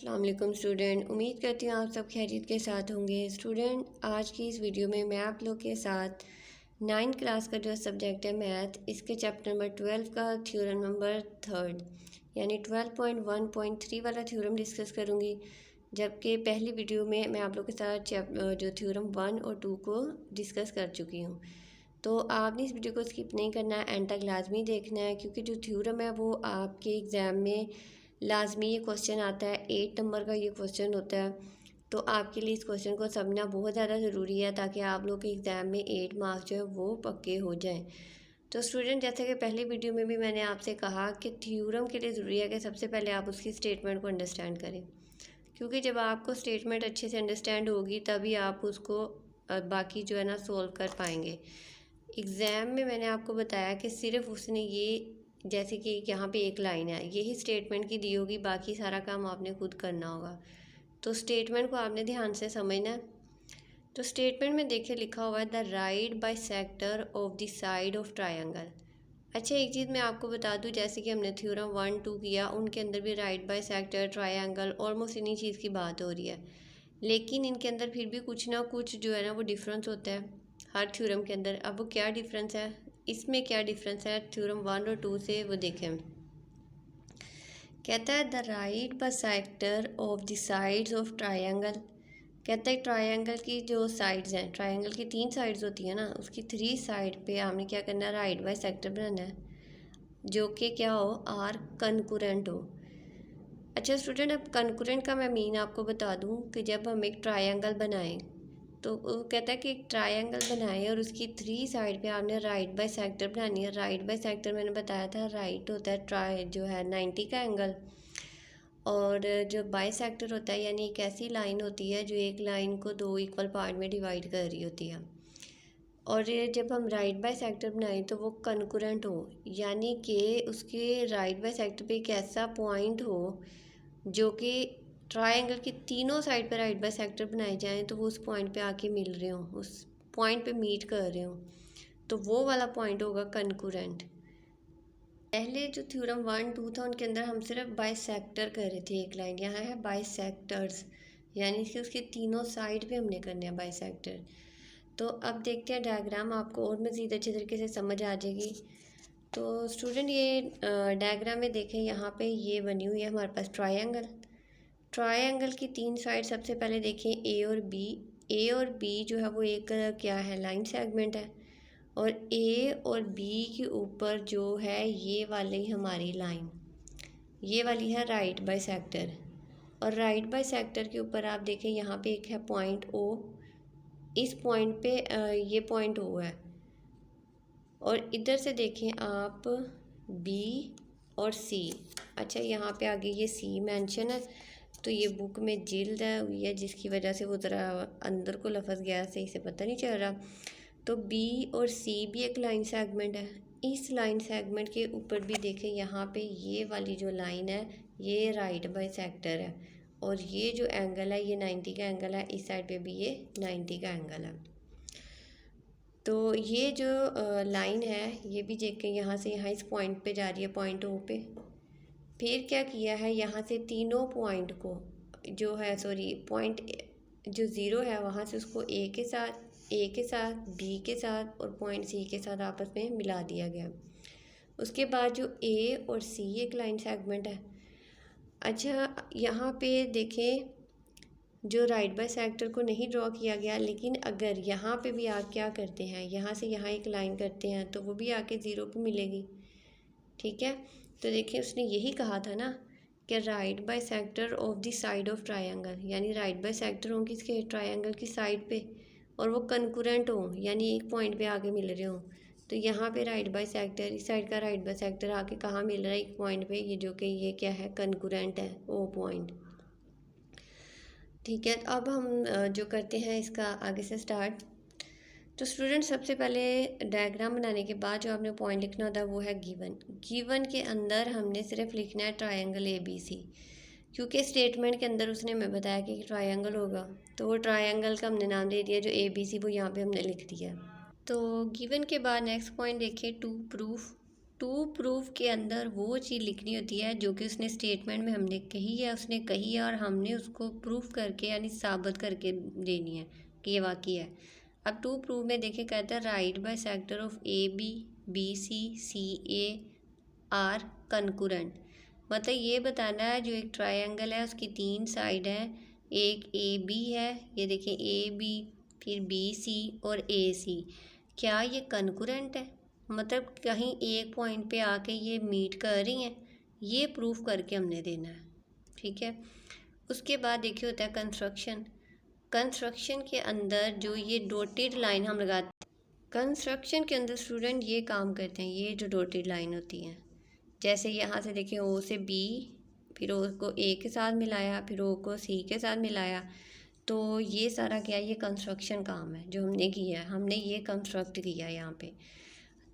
अस्सलाम वालेकुम स्टूडेंट, उम्मीद करती हूँ आप सब खैरियत के साथ होंगे। स्टूडेंट, आज की इस वीडियो में मैं आप लोग के साथ 9th क्लास का जो सब्जेक्ट है मैथ, इसके चैप्टर नंबर 12 का थ्योरम नंबर 3 यानी 12.1.3 वाला थ्योरम डिस्कस करूँगी। जबकि पहली वीडियो में मैं आप लोग के साथ जो थ्योरम 1 और 2 को डिस्कस कर चुकी हूँ। तो आपने इस वीडियो को स्किप नहीं करना है, एंड तक लाजमी देखना है, क्योंकि जो थ्योरम है वो आपके एग्ज़ाम में लाजमी ये क्वेश्चन आता है। 8 नंबर का ये क्वेश्चन होता है, तो आपके लिए इस क्वेश्चन को समझना बहुत ज़्यादा ज़रूरी है ताकि आप लोग के एग्ज़ाम में 8 मार्क्स जो है वो पक्के हो जाएं। तो स्टूडेंट, जैसे कि पहली वीडियो में भी मैंने आपसे कहा कि थ्योरम के लिए ज़रूरी है कि सबसे पहले आप उसकी स्टेटमेंट को अंडरस्टैंड करें, क्योंकि जब आपको स्टेटमेंट अच्छे से अंडरस्टैंड होगी तभी आप उसको बाकी जो है ना सोल्व कर पाएंगे। एग्ज़ाम में मैंने आपको बताया कि सिर्फ उसने ये, जैसे कि यहाँ पे एक लाइन है, यही स्टेटमेंट की दी होगी, बाकी सारा काम आपने खुद करना होगा। तो स्टेटमेंट को आपने ध्यान से समझना है। तो स्टेटमेंट में देखिए लिखा हुआ है the right bisector of the side of triangle. अच्छा, एक चीज़ मैं आपको बता दूं, जैसे कि हमने थ्योरम 1 2 किया, उनके अंदर भी राइट बाइसेक्टर ट्रायंगल ऑलमोस्ट इन्हीं चीज़ की बात हो रही है, लेकिन इनके अंदर फिर भी कुछ ना कुछ जो है ना वो डिफरेंस होता है हर थ्योरम के अंदर। अब वो क्या डिफरेंस है, इसमें क्या डिफरेंस है थ्योरम 1 और 2 से, वो देखें। कहता है the right bisector of the sides of triangle. कहता है ट्रायंगल की जो साइड्स हैं, ट्रायंगल की 3 साइड्स होती है ना, उसकी 3 साइड पे हमने क्या करना है, राइट बाइसेक्टर बनाना है जो कि क्या हो, आर कनकुरेंट हो। अच्छा स्टूडेंट, अब कनकुरेंट का मैं मीन आपको बता दूं कि जब हम एक ट्रायंगल बनाएं, तो वो कहता है कि एक ट्रायंगल बनाएं और उसकी 3 साइड पे आपने राइट बाइसेक्टर बनानी है। राइट बाइसेक्टर मैंने बताया था, राइट होता है ट्राई जो है 90 का एंगल, और जो बाइसेक्टर होता है यानी एक ऐसी लाइन होती है जो एक लाइन को 2 इक्वल पार्ट में डिवाइड कर रही होती है। और ये जब हम राइट बाइसेक्टर बनाएं तो वो कनकुरेंट हो, यानी कि उसके राइट बाइसेक्टर पे एक ऐसा पॉइंट हो जो कि ट्रायंगल की तीनों साइड पर राइट बाइसेक्टर बनाए जाएं तो वो उस पॉइंट पे आके मिल रहे हों, उस पॉइंट पे मीट कर रहे हों, तो वो वाला पॉइंट होगा कनकुरेंट। पहले जो थ्योरम 1 2 था उनके अंदर हम सिर्फ बाइसेक्टर कर रहे थे, एक लाइन, यहाँ है बाइसेक्टर्स, यानी कि उसके तीनों साइड पे हमने करने हैं बाइसेक्टर। तो अब देखते हैं डायग्राम, आपको और मज़ीद अच्छे तरीके से समझ आ जाएगी। तो स्टूडेंट, ये डायग्राम में देखें, यहाँ पे ये बनी हुई है हमारे पास ट्रायंगल। ट्रायंगल की 3 साइड, सबसे पहले देखें ए और बी। ए और बी जो है वो एक क्या है, लाइन सेगमेंट है, और ए और बी के ऊपर जो है ये वाली हमारी लाइन, ये वाली है राइट बाइसेक्टर। और राइट बाइसेक्टर के ऊपर आप देखें यहाँ पे एक है पॉइंट ओ, इस पॉइंट पे ये पॉइंट ओ है, और इधर से देखें आप बी और सी। अच्छा, यहाँ पे आगे ये सी मेंशन है, तो ये बुक में जिल्द है हुई है जिसकी वजह से वो ज़रा अंदर को लफज गया, सही से पता नहीं चल रहा। तो बी और सी भी एक लाइन सेगमेंट है। इस लाइन सेगमेंट के ऊपर भी देखें, यहाँ पे ये वाली जो लाइन है ये राइट बाइसेक्टर है, और ये जो एंगल है ये 90 का एंगल है, इस साइड पे भी ये 90 का एंगल है। तो ये जो लाइन है ये भी देखें, यहाँ से यहाँ इस पॉइंट पे जा रही है, पॉइंट ओ पे। फिर क्या किया है, यहाँ से तीनों पॉइंट को जो है, सॉरी पॉइंट जो ज़ीरो है वहाँ से उसको ए के साथ बी के साथ और पॉइंट सी के साथ आपस में मिला दिया गया। उसके बाद जो ए और सी एक लाइन सेगमेंट है। अच्छा, यहाँ पे देखें जो राइट बाइसेक्टर को नहीं ड्रॉ किया गया, लेकिन अगर यहाँ पे भी आप क्या करते हैं, यहाँ से यहाँ एक लाइन करते हैं तो वो भी आके ज़ीरो पे मिलेगी। ठीक है, तो देखिए उसने यही कहा था ना कि right bisector of the side of triangle, यानी राइट बाइसेक्टर हों किसके, ट्रायंगल की साइड पे, और वो कंकुरेंट हों यानी एक पॉइंट पे आके मिल रहे हों। तो यहाँ पे राइट बाइसेक्टर, इस साइड का राइट बाइसेक्टर आके कहाँ मिल रहा है, एक पॉइंट पे, ये जो कि ये क्या है, कंकुरेंट है, वो पॉइंट। ठीक है, तो अब हम जो करते हैं इसका आगे से स्टार्ट। तो स्टूडेंट, सबसे पहले डायग्राम बनाने के बाद जो आपने पॉइंट लिखना होता है वो है गिवन। गिवन के अंदर हमने सिर्फ लिखना है ट्रायंगल ए बी सी, क्योंकि स्टेटमेंट के अंदर उसने हमें बताया कि ट्रायंगल होगा, तो वो ट्रायंगल का हमने नाम दे दिया, जो ABC वो यहाँ पे हमने लिख दिया। तो गिवन के बाद नेक्स्ट पॉइंट देखिए, टू प्रूफ टू प्रूफ के अंदर वो चीज़ लिखनी होती है जो कि उसने स्टेटमेंट में हमने कही है, उसने कही है और हमने उसको प्रूफ करके यानी साबित करके देनी है कि ये वाकई है। अब टू प्रूफ में देखिए कहता है right bisector of B C A are concurrent. मतलब ये बताना है जो एक ट्रायंगल है उसकी तीन साइड हैं, एक ए बी है, ये देखिए ए बी, फिर बी सी और ए सी, क्या ये कंकुरेंट है, मतलब कहीं एक पॉइंट पे आके ये मीट कर रही हैं, ये प्रूफ करके हमने देना है। ठीक है। उसके बाद देखिए होता है कंस्ट्रक्शन। कंस्ट्रक्शन के अंदर जो ये डॉटेड लाइन हम लगाते हैं, कंस्ट्रक्शन के अंदर स्टूडेंट ये काम करते हैं, ये जो डॉटेड लाइन होती हैं, जैसे यहाँ से देखिए ओ से बी, फिर ओ को ए के साथ मिलाया, फिर ओ को सी के साथ मिलाया, तो ये सारा क्या है, ये कंस्ट्रक्शन काम है जो हमने किया है, हमने ये कंस्ट्रक्ट किया यहाँ पे।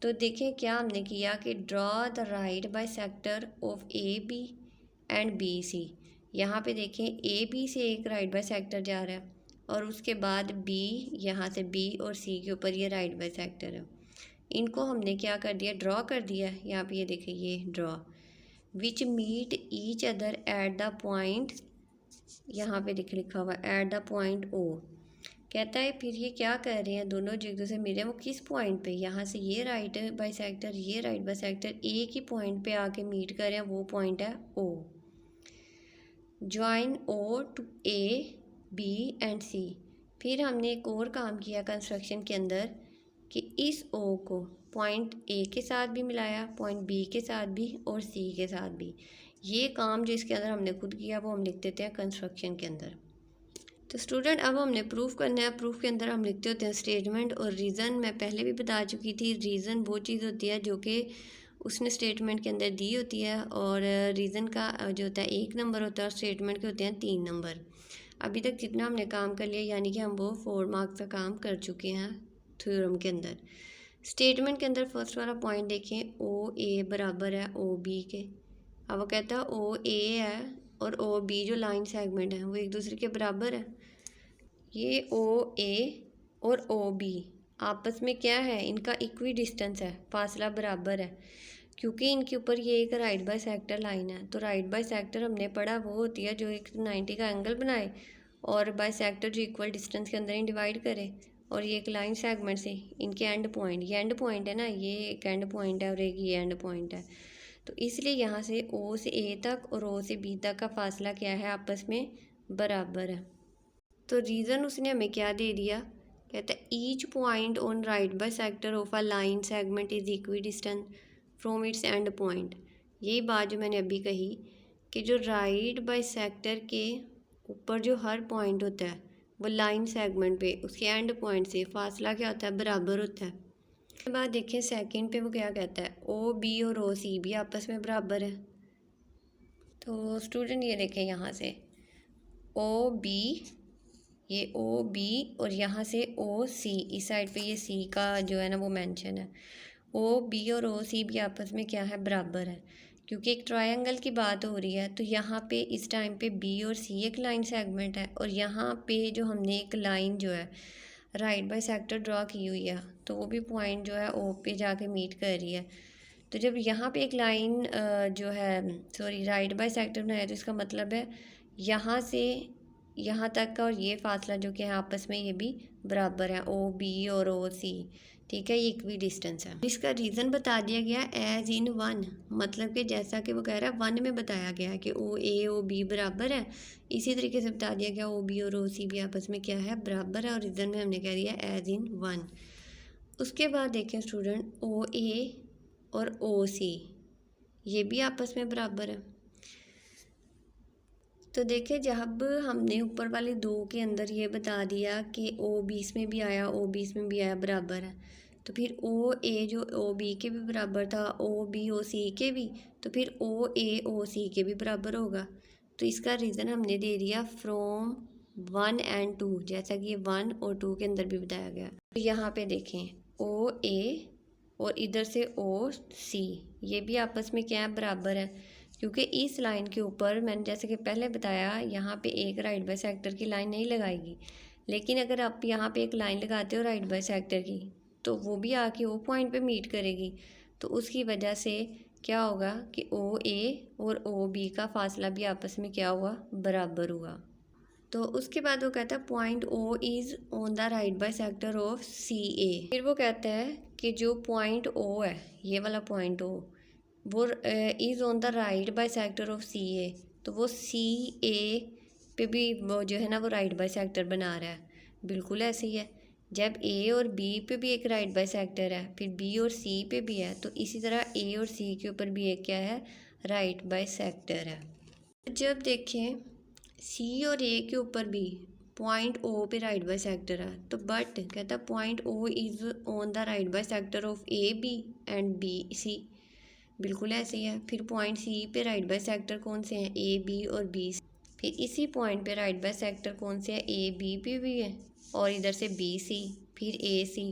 तो देखें क्या हमने किया कि draw the right bisector of A B and B C. यहाँ पे देखें ए बी से एक राइट बाय सेक्टर जा रहा है और उसके बाद बी, यहाँ से बी और सी के ऊपर ये राइट बाय सेक्टर है, इनको हमने क्या कर दिया, ड्रॉ कर दिया। यहाँ पे ये देखिए ये draw which meet each other at the point, यहाँ पे लिखा हुआ एट द पॉइंट ओ। कहता है फिर ये क्या कर रहे हैं, दोनों जो एक दूसरे मिल रहे हैं वो किस पॉइंट पे, यहाँ से ये राइट बाय सेक्टर, ये राइट बाय सेक्टर एक ही पॉइंट पे आके मीट कर रहे हैं, वो पॉइंट है O. Join O to A B and C. फिर हमने एक और काम किया कंस्ट्रक्शन के अंदर कि इस ओ को पॉइंट ए के साथ भी मिलाया, पॉइंट बी के साथ भी और सी के साथ भी। ये काम जो इसके अंदर हमने खुद किया वो हम लिख देते हैं कंस्ट्रक्शन के अंदर। तो स्टूडेंट अब हमने प्रूफ करना है, प्रूफ के अंदर हम लिखते होते हैं स्टेटमेंट और रीज़न। मैं पहले भी बता चुकी थी, रीज़न वो चीज़ होती है जो कि उसने स्टेटमेंट के अंदर दी होती है, और रीज़न का जो होता है 1 नंबर होता है और स्टेटमेंट के होते हैं 3 नंबर। अभी तक जितना हमने काम कर लिया यानी कि हम वो 4 मार्क्स का काम कर चुके हैं थ्योरम के अंदर। स्टेटमेंट के अंदर फर्स्ट वाला पॉइंट देखें, ओ ए बराबर है ओ बी के। अब वो कहता है ओ ए है और ओ बी जो लाइन सेगमेंट है वो एक दूसरे के बराबर है। ये ओ ए और ओ बी आपस में क्या है, इनका इक्वी डिस्टेंस है, फासला बराबर है, क्योंकि इनके ऊपर ये एक राइट बाय सेक्टर लाइन है। तो राइट बाय सेक्टर हमने पढ़ा वो होती है जो एक 90 का एंगल बनाए और बाय सेक्टर जो इक्वल डिस्टेंस के अंदर ही डिवाइड करे, और ये एक लाइन सेगमेंट से इनके एंड पॉइंट, ये एंड पॉइंट है ना, ये एक एंड पॉइंट है और एक ये एंड पॉइंट है। तो इसलिए यहाँ से ओ से ए तक और ओ से बी तक का फासला क्या है, आपस में बराबर है। तो रीज़न उसने हमें क्या दे दिया, कहता है each point on right bisector of a line segment is equi distance from its and point. यही बात जो मैंने अभी कही कि जो राइट बाय सेक्टर के ऊपर जो हर पॉइंट होता है वो लाइन सेगमेंट पे उसके एंड पॉइंट से फासला क्या होता है, बराबर होता है। उसके बाद देखें सेकंड पे वो क्या कहता है, ओ बी और ओ सी भी आपस में बराबर है। तो स्टूडेंट ये देखें यहाँ से ओ बी, ये ओ बी और यहाँ से ओ सी, इस साइड पे ये सी का जो है ना वो मेंशन है। ओ बी और ओ सी भी आपस में क्या है, बराबर है, क्योंकि एक ट्रायंगल की बात हो रही है। तो यहाँ पे इस टाइम पे बी और सी एक लाइन सेगमेंट है और यहाँ पे जो हमने एक लाइन जो है राइट बाय सेक्टर ड्रॉ की हुई है, तो वो भी पॉइंट जो है ओ पे जाके मीट कर रही है। तो जब यहाँ पे एक लाइन जो है सॉरी राइट बाय सेक्टर बनाया, तो इसका मतलब है यहाँ से यहाँ तक का और ये फासला जो कि है आपस में ये भी बराबर है, ओ बी और ओ सी। ठीक है, ये इक्वी डिस्टेंस है। इसका रीज़न बता दिया गया एज इन वन, मतलब कि जैसा कि वो कह रहा है वन में बताया गया है कि ओ ए ओ बी बराबर है, इसी तरीके से बता दिया गया ओ बी और ओ सी भी आपस में क्या है, बराबर है, और रीज़न में हमने कह दिया एज इन वन। उसके बाद देखें स्टूडेंट ओ ए और ओ सी ये भी आपस में बराबर है। तो देखिए जब हमने ऊपर वाले दो के अंदर ये बता दिया कि ओ बीस में भी आया, ओ बीस में भी आया, बराबर है, तो फिर ओ ए जो ओ बी के भी बराबर था, ओ बी ओ सी के भी, तो फिर ओ ए ओ सी के भी बराबर होगा। तो इसका रीज़न हमने दे दिया फ्रॉम 1 एंड 2, जैसा कि 1 और 2 के अंदर भी बताया गया। तो यहाँ पे देखें ओ ए और इधर से ओ सी ये भी आपस में क्या है, बराबर है, क्योंकि इस लाइन के ऊपर मैंने जैसे कि पहले बताया यहाँ पे एक राइट बाय सेक्टर की लाइन नहीं लगाएगी, लेकिन अगर आप यहाँ पे एक लाइन लगाते हो राइट बाय सेक्टर की तो वो भी आके वो पॉइंट पे मीट करेगी। तो उसकी वजह से क्या होगा कि ओ ए और ओ बी का फासला भी आपस में क्या हुआ, बराबर हुआ। तो उसके बाद वो कहता है point O is on the right bisector of C A. फिर वो कहता है कि जो पॉइंट ओ है, ये वाला पॉइंट ओ, वो is on the right bisector of C A, तो वो सी ए पे भी वो जो है ना वो राइट बाइसेक्टर बना रहा है। बिल्कुल ऐसे ही है, जब ए और बी पे भी एक राइट बाइसेक्टर है, फिर बी और सी पे भी है, तो इसी तरह ए और सी के ऊपर भी एक क्या है, राइट बाइसेक्टर है। जब देखें सी और ए के ऊपर भी पॉइंट ओ पे राइट बाइसेक्टर है, तो बट कहता है point O is on the right bisector of A B and B C. बिल्कुल ऐसे ही है। फिर पॉइंट सी पे राइट बाइसेक्टर कौन से हैं, ए बी और बी सी। फिर इसी पॉइंट पे राइट बाइसेक्टर कौन से हैं, ए बी पे भी है और इधर से बी सी, फिर ए सी।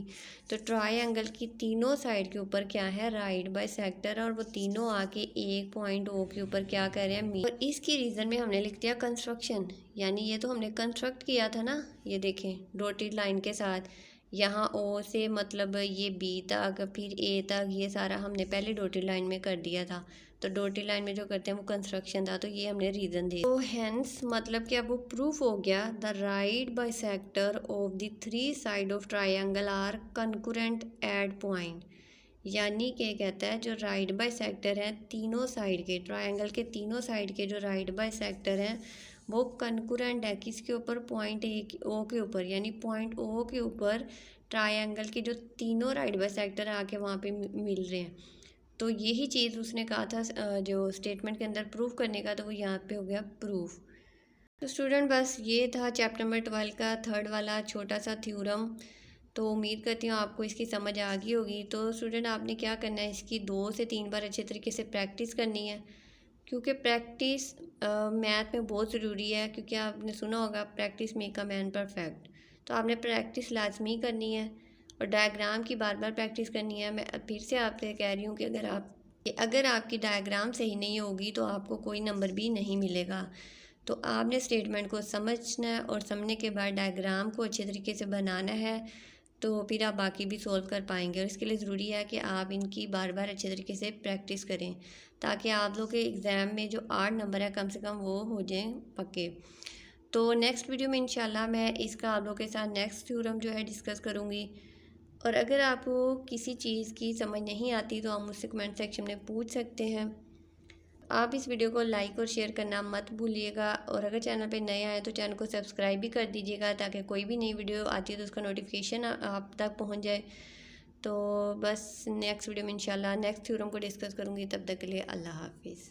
तो ट्रायंगल की तीनों साइड के ऊपर क्या है, राइट बाइसेक्टर, और वो तीनों आके एक पॉइंट ओ के ऊपर क्या कर रहे हैं, और इसकी रीज़न में हमने लिख दिया कंस्ट्रक्शन, यानी ये तो हमने कंस्ट्रक्ट किया था ना, ये देखें डॉटेड लाइन के साथ, यहाँ ओ से मतलब ये बी तक, फिर ए तक, ये सारा हमने पहले डॉटेड लाइन में कर दिया था। तो डॉटेड लाइन में जो करते हैं वो कंस्ट्रक्शन था, तो ये हमने रीज़न दे। तो हैंस मतलब कि अब वो प्रूफ हो गया, the right bisector of the three side of triangle are concurrent at point. यानी कि कहता है जो राइट बाइसेक्टर हैं तीनों साइड के, ट्रायंगल के तीनों साइड के जो राइट बाइसेक्टर हैं वो कंकरेंट है किसके ऊपर, पॉइंट ए ओ के ऊपर, यानी पॉइंट ओ के ऊपर ट्रायंगल के जो तीनों राइट बाइसेक्टर आके वहाँ पे मिल रहे हैं। तो यही चीज़ उसने कहा था जो स्टेटमेंट के अंदर प्रूफ करने का, तो वो यहाँ पे हो गया प्रूफ। तो स्टूडेंट बस ये था चैप्टर नंबर 12 का थर्ड वाला छोटा सा थ्योरम। तो उम्मीद करती हूँ आपको इसकी समझ आ गई होगी। तो स्टूडेंट आपने क्या करना है, इसकी 2 से 3 बार अच्छे तरीके से प्रैक्टिस करनी है, क्योंकि प्रैक्टिस मैथ में बहुत ज़रूरी है, क्योंकि आपने सुना होगा practice make a man perfect. तो आपने प्रैक्टिस लाजमी करनी है और डायग्राम की बार बार प्रैक्टिस करनी है। मैं फिर से आपसे कह रही हूँ कि अगर आपकी डायग्राम सही नहीं होगी तो आपको कोई नंबर भी नहीं मिलेगा। तो आपने स्टेटमेंट को समझना है और समझने के बाद डायग्राम को अच्छे तरीके से बनाना है, तो फिर आप बाकी भी सोल्व कर पाएंगे। और इसके लिए ज़रूरी है कि आप इनकी बार बार अच्छे तरीके से प्रैक्टिस करें, ताकि आप लोग के एग्ज़ाम में जो 8 नंबर है कम से कम वो हो जाएं पक्के। तो नेक्स्ट वीडियो में इंशाल्लाह मैं इसका आप लोग के साथ नेक्स्ट थ्योरम जो है डिस्कस करूँगी। और अगर आपको किसी चीज़ की समझ नहीं आती तो आप मुझसे कमेंट सेक्शन में पूछ सकते हैं। आप इस वीडियो को लाइक और शेयर करना मत भूलिएगा, और अगर चैनल पे नए आए तो चैनल को सब्सक्राइब भी कर दीजिएगा, ताकि कोई भी नई वीडियो आती है तो उसका नोटिफिकेशन आप तक पहुंच जाए। तो बस नेक्स्ट वीडियो में इंशाल्लाह नेक्स्ट थ्योरम को डिस्कस करूँगी। तब तक के लिए अल्लाह हाफिज़।